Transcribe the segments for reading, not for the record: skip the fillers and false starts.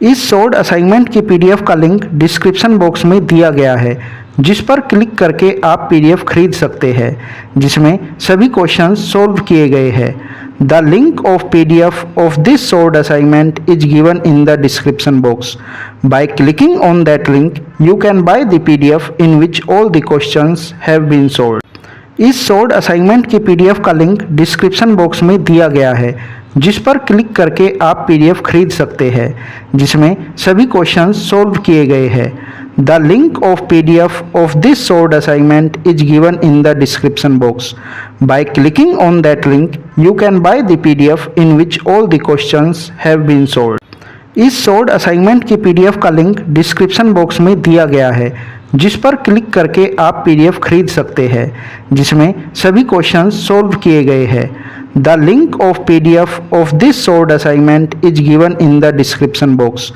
इस short assignment की PDF का लिंक डिस्क्रिप्शन बॉक्स में दिया गया है, जिस पर क्लिक करके आप पीडीएफ खरीद सकते हैं, जिसमें सभी क्वेश्चंस सॉल्व किए गए हैं। The link of PDF of this short assignment is given in the description box. By clicking on that link you can buy the PDF in which all the questions have been solved. इस short assignment की PDF का link description box में दिया गया है, जिस पर click करके आप पीडीएफ खरीद सकते हैं, जिसमें सभी क्वेश्चंस सॉल्व किए गए हैं। The link of PDF of this short assignment is given in the description box. By clicking on that link you can buy the PDF in which all the questions have been solved. इस short assignment की PDF का link description box में दिया गया है, जिस पर click करके आप पीडीएफ खरीद सकते हैं, जिसमें सभी क्वेश्चंस सॉल्व किए गए हैं। The link of PDF of this short assignment is given in the description box.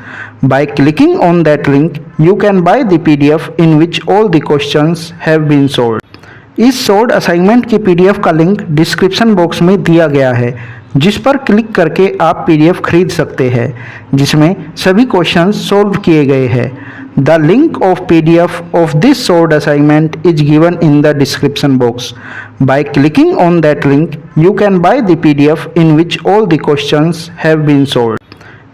By clicking on that link you can buy the PDF in which all the questions have been solved. इस short assignment की PDF का link description box में दिया गया है, जिस पर click करके आप पीडीएफ खरीद सकते हैं, जिसमें सभी क्वेश्चंस सॉल्व किए गए हैं। The link of PDF of this short assignment is given in the description box. By clicking on that link you can buy the PDF in which all the questions have been solved.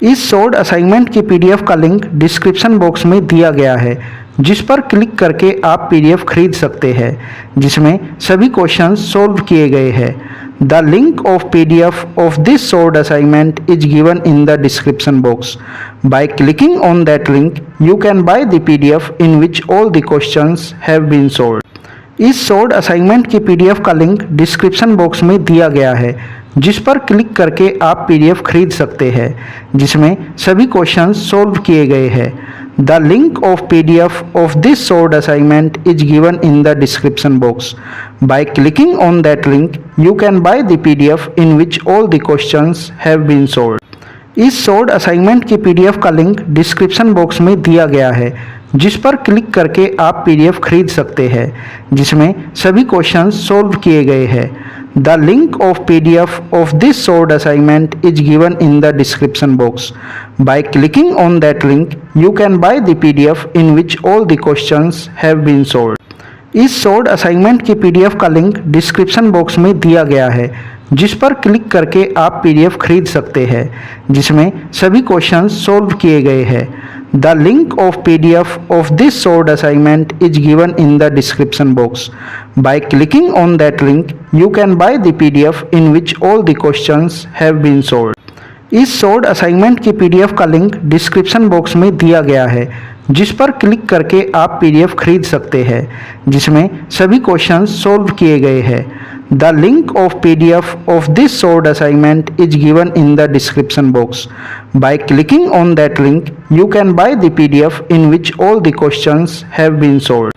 इस short assignment की PDF का link description box में दिया गया है, जिस पर click करके आप पीडीएफ खरीद सकते हैं, जिसमें सभी क्वेश्चंस सॉल्व किए गए हैं। The link of PDF of this short assignment is given in the description box. By clicking on that link you can buy the PDF in which all the questions have been solved. इस short assignment की PDF का link description box में दिया गया है, जिस पर click करके आप पीडीएफ खरीद सकते हैं, जिसमें सभी क्वेश्चंस सॉल्व किए गए हैं। The link of PDF of this short assignment is given in the description box. By clicking on that link you can buy the PDF in which all the questions have been solved. इस short assignment की PDF का link description box में दिया गया है, जिस पर click करके आप पीडीएफ खरीद सकते हैं, जिसमें सभी क्वेश्चंस सॉल्व किए गए हैं। The link of PDF of this short assignment is given in the description box. By clicking on that link you can buy the PDF in which all the questions have been solved. इस short assignment की PDF का link description box में दिया गया है, जिस पर click करके आप पीडीएफ खरीद सकते हैं, जिसमें सभी क्वेश्चंस सॉल्व किए गए हैं। The link of PDF of this short assignment is given in the description box. By clicking on that link you can buy the PDF in which all the questions have been solved. इस short assignment की PDF का link description box में दिया गया है, जिस पर click करके आप पीडीएफ खरीद सकते हैं, जिसमें सभी क्वेश्चंस सॉल्व किए गए हैं। The link of PDF of this short assignment is given in the description box. By clicking on that link you can buy the PDF in which all the questions have been solved.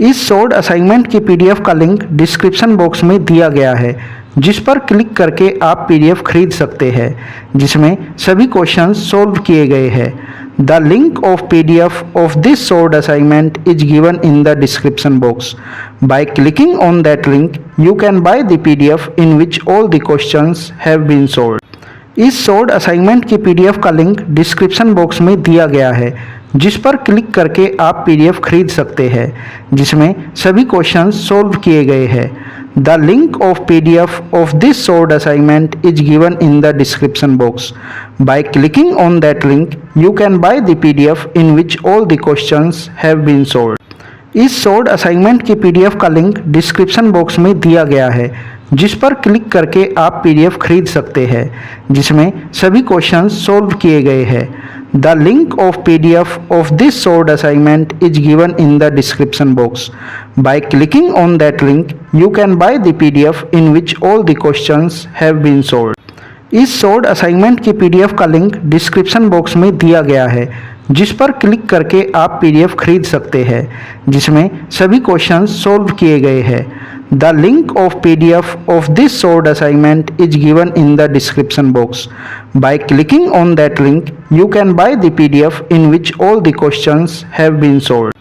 इस short assignment की PDF का link description box में दिया गया है, जिस पर click करके आप पीडीएफ खरीद सकते हैं, जिसमें सभी क्वेश्चंस सॉल्व किए गए हैं। The link of PDF of this short assignment is given in the description box. By clicking on that link you can buy the PDF in which all the questions have been solved. इस short assignment की PDF का link description box में दिया गया है, जिस पर click करके आप पीडीएफ खरीद सकते हैं, जिसमें सभी क्वेश्चंस सॉल्व किए गए हैं। The link of PDF of this short assignment is given in the description box. By clicking on that link you can buy the PDF in which all the questions have been solved. इस short assignment की PDF का link description box में दिया गया है, जिस पर click करके आप पीडीएफ खरीद सकते हैं, जिसमें सभी क्वेश्चंस सॉल्व किए गए हैं। The link of PDF of this short assignment is given in the description box. By clicking on that link you can buy the PDF in which all the questions have been solved. इस short assignment की PDF का link description box में दिया गया है, जिस पर click करके आप पीडीएफ खरीद सकते हैं, जिसमें सभी क्वेश्चंस सॉल्व किए गए हैं। The link of PDF of this short assignment is given in the description box. By clicking on that link you can buy the PDF in which all the questions have been solved.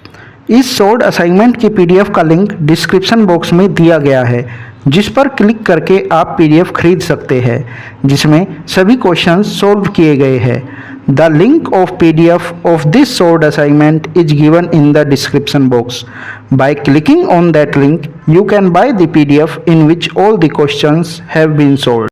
इस short assignment की PDF का link description box में दिया गया है, जिस पर click करके आप पीडीएफ खरीद सकते हैं, जिसमें सभी क्वेश्चंस सॉल्व किए गए हैं। The link of PDF of this short assignment is given in the description box. By clicking on that link, you can buy the PDF in which all the questions have been solved.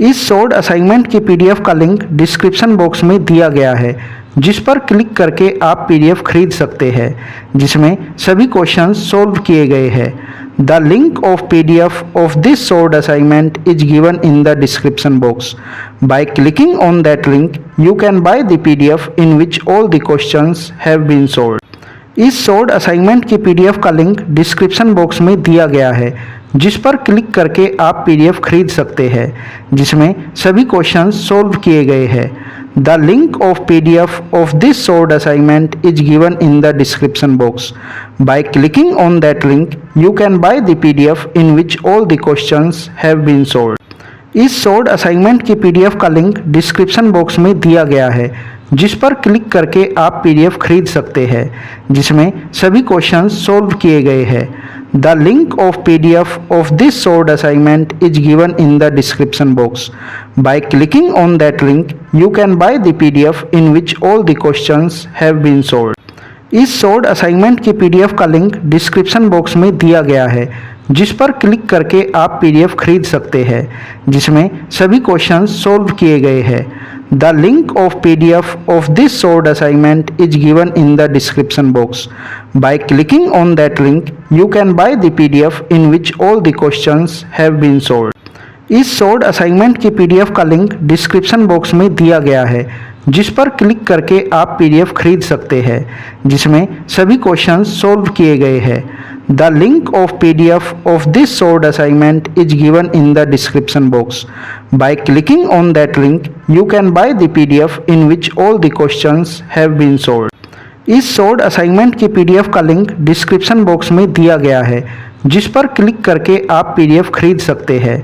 इस short assignment की PDF का link description box में दिया गया है, जिस पर click करके आप पीडीएफ खरीद सकते हैं, जिसमें सभी क्वेश्चंस सॉल्व किए गए हैं। The link of PDF of this short assignment is given in the description box. By clicking on that link, you can buy the PDF in which all the questions have been solved. इस short assignment की PDF का link description box में दिया गया है, जिस पर click करके आप पीडीएफ खरीद सकते हैं, जिसमें सभी क्वेश्चंस सॉल्व किए गए हैं। The link of PDF of this short assignment is given in the description box. By clicking on that link, you can buy the PDF in which all the questions have been solved. इस short assignment की PDF का link description box में दिया गया है, जिस पर click करके आप पीडीएफ खरीद सकते हैं, जिसमें सभी क्वेश्चंस सॉल्व किए गए हैं। The link of PDF of this short assignment is given in the description box. By clicking on that link, you can buy the PDF in which all the questions have been solved. इस short assignment की PDF का link description box में दिया गया है, जिस पर click करके आप पीडीएफ खरीद सकते हैं, जिसमें सभी क्वेश्चंस सॉल्व किए गए हैं। The link of PDF of this short assignment is given in the description box. By clicking on that link, you can buy the PDF in which all the questions have been solved. इस short assignment की PDF का link description box में दिया गया है, जिस पर click करके आप पीडीएफ खरीद सकते हैं, जिसमें सभी क्वेश्चंस सॉल्व किए गए हैं। The link of PDF of this short assignment is given in the description box. By clicking on that link, you can buy the PDF in which all the questions have been solved. इस short assignment की PDF का link description box में दिया गया है, जिस पर click करके आप पीडीएफ खरीद सकते हैं,